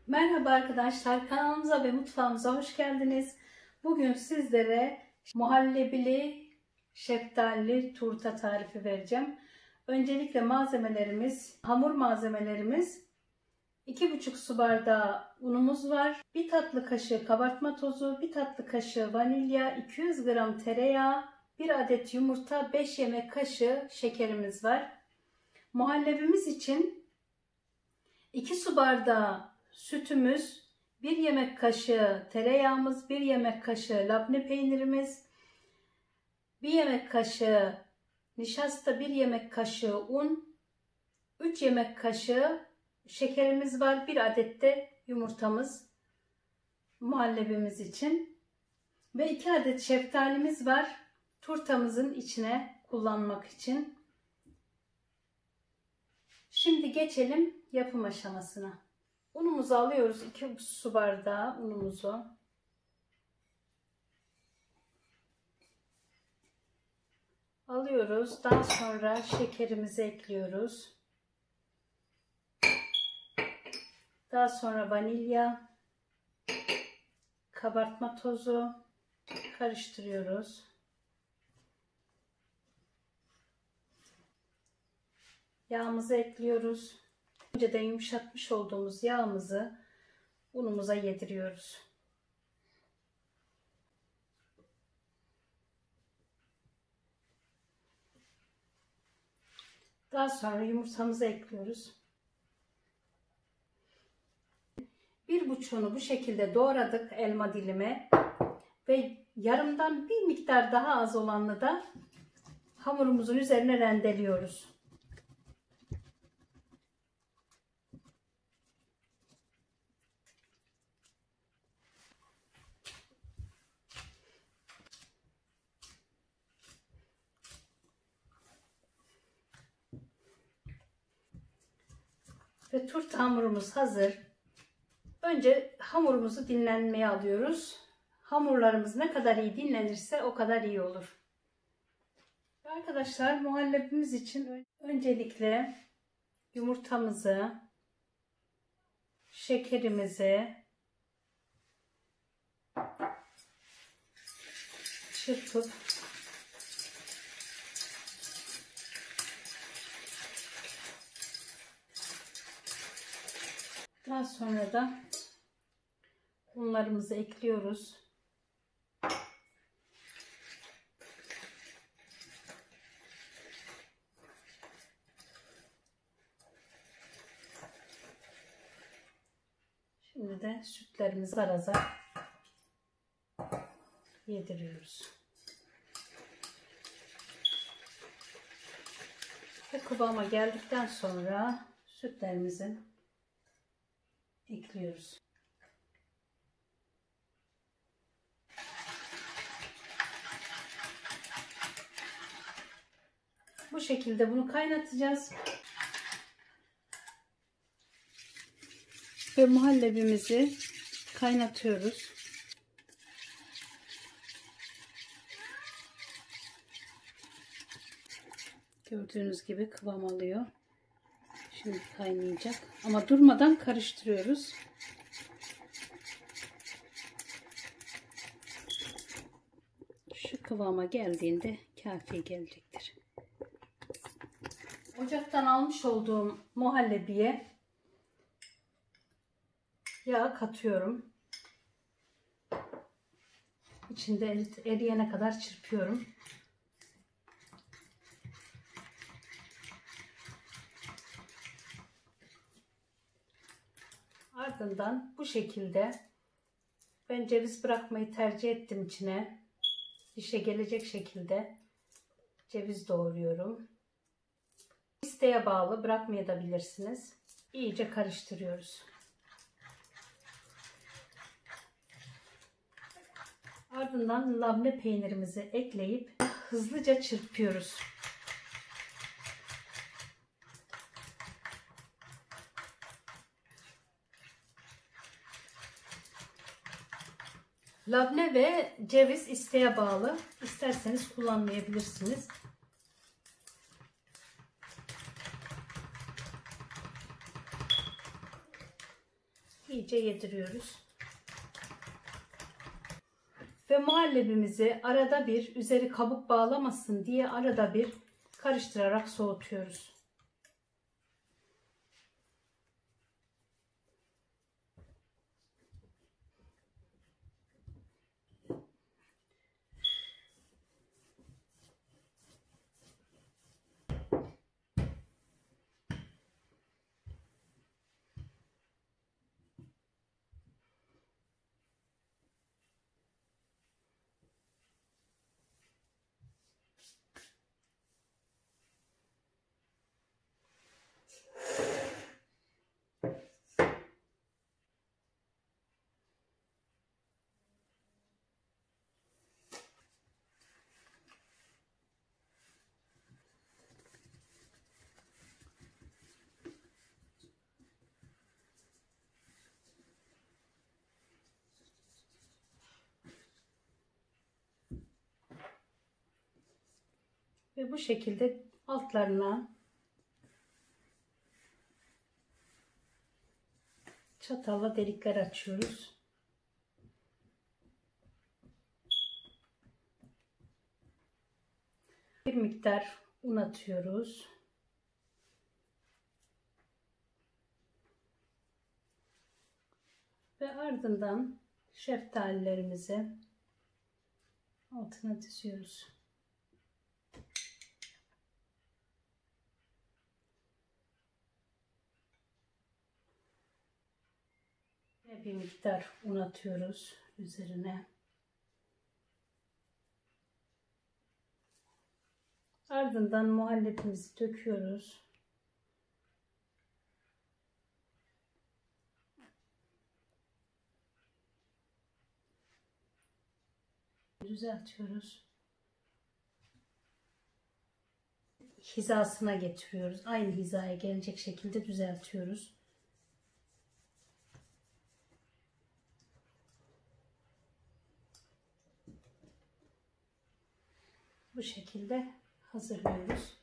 Merhaba arkadaşlar, kanalımıza ve mutfağımıza hoş geldiniz. Bugün sizlere muhallebili şeftalili turta tarifi vereceğim. Öncelikle malzemelerimiz, hamur malzemelerimiz 2,5 su bardağı unumuz var. 1 tatlı kaşığı kabartma tozu, 1 tatlı kaşığı vanilya, 200 gram tereyağı, 1 adet yumurta, 5 yemek kaşığı şekerimiz var. Muhallebimiz için 2 su bardağı sütümüz, 1 yemek kaşığı tereyağımız, 1 yemek kaşığı labne peynirimiz, 1 yemek kaşığı nişasta, 1 yemek kaşığı un, 3 yemek kaşığı şekerimiz var, 1 adet de yumurtamız muhallebimiz için ve 2 adet şeftalimiz var turtamızın içine kullanmak için. Şimdi geçelim yapım aşamasına. Unumuzu alıyoruz. 2 su bardağı unumuzu. Alıyoruz. Daha sonra şekerimizi ekliyoruz. Daha sonra vanilya, kabartma tozu karıştırıyoruz. Yağımızı ekliyoruz. Önceden yumuşatmış olduğumuz yağımızı unumuza yediriyoruz. Daha sonra yumurtamızı ekliyoruz. 1,5'unu bu şekilde doğradık elma dilimi ve yarımdan bir miktar daha az olanını da hamurumuzun üzerine rendeliyoruz. Ve turta hamurumuz hazır. Önce hamurumuzu dinlenmeye alıyoruz. Hamurlarımız ne kadar iyi dinlenirse o kadar iyi olur. Arkadaşlar, muhallebimiz için öncelikle yumurtamızı, şekerimizi çırpıp daha sonra da unlarımızı ekliyoruz. Şimdi de sütlerimizi araza yediriyoruz. Ve kıvama geldikten sonra sütlerimizi ekliyoruz. Bu şekilde bunu kaynatacağız. Ve muhallebimizi kaynatıyoruz. Gördüğünüz gibi kıvam alıyor. Şimdi kaynayacak. Ama durmadan karıştırıyoruz. Şu kıvama geldiğinde kafi gelecektir. Ocaktan almış olduğum muhallebiye yağ katıyorum. İçinde eriyene kadar çırpıyorum. Ardından bu şekilde ben ceviz bırakmayı tercih ettim içine. Dişe gelecek şekilde ceviz doğruyorum. İsteğe bağlı, bırakmayabilirsiniz. İyice karıştırıyoruz. Ardından labne peynirimizi ekleyip hızlıca çırpıyoruz. Labne ve ceviz isteğe bağlı. İsterseniz kullanmayabilirsiniz. iyice yediriyoruz. Ve muhallebimizi arada bir, üzeri kabuk bağlamasın diye arada bir karıştırarak soğutuyoruz. Ve bu şekilde altlarına çatalla delikler açıyoruz. Bir miktar un atıyoruz. Ve ardından şeftalilerimizi altına diziyoruz. Ve bir miktar un atıyoruz üzerine. Ardından muhallebimizi döküyoruz. Düzeltiyoruz. Hizasına getiriyoruz. Aynı hizaya gelecek şekilde düzeltiyoruz. Bu şekilde hazırlıyoruz.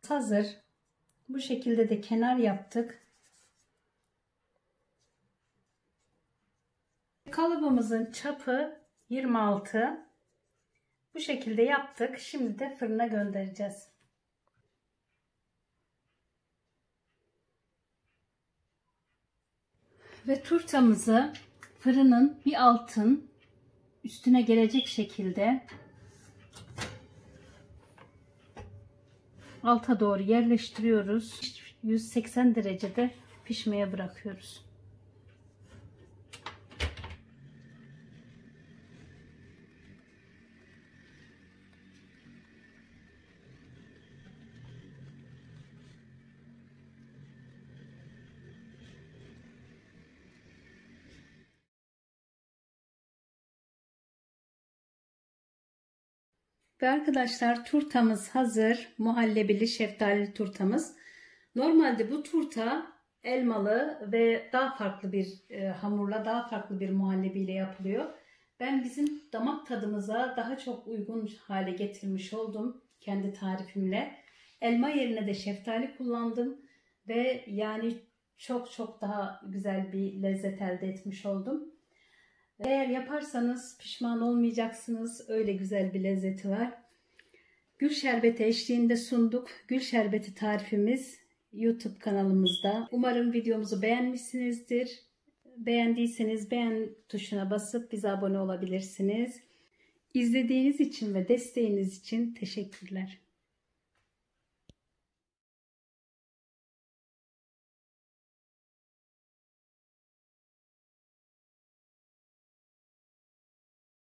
Hazır. Bu şekilde de kenar yaptık. Kalıbımızın çapı 26. Bu şekilde yaptık. Şimdi de fırına göndereceğiz. Ve turtamızı fırının bir altın üstüne gelecek şekilde alta doğru yerleştiriyoruz. 180 derecede pişmeye bırakıyoruz. Ve arkadaşlar turtamız hazır. Muhallebili şeftalili turtamız. Normalde bu turta elmalı ve daha farklı bir hamurla, daha farklı bir muhallebiyle yapılıyor. Ben bizim damak tadımıza daha çok uygun hale getirmiş oldum kendi tarifimle. Elma yerine de şeftali kullandım ve yani çok daha güzel bir lezzet elde etmiş oldum. Eğer yaparsanız pişman olmayacaksınız. Öyle güzel bir lezzeti var. Gül şerbeti eşliğinde sunduk. Gül şerbeti tarifimiz YouTube kanalımızda. Umarım videomuzu beğenmişsinizdir. Beğendiyseniz beğen tuşuna basıp bize abone olabilirsiniz. İzlediğiniz için ve desteğiniz için teşekkürler.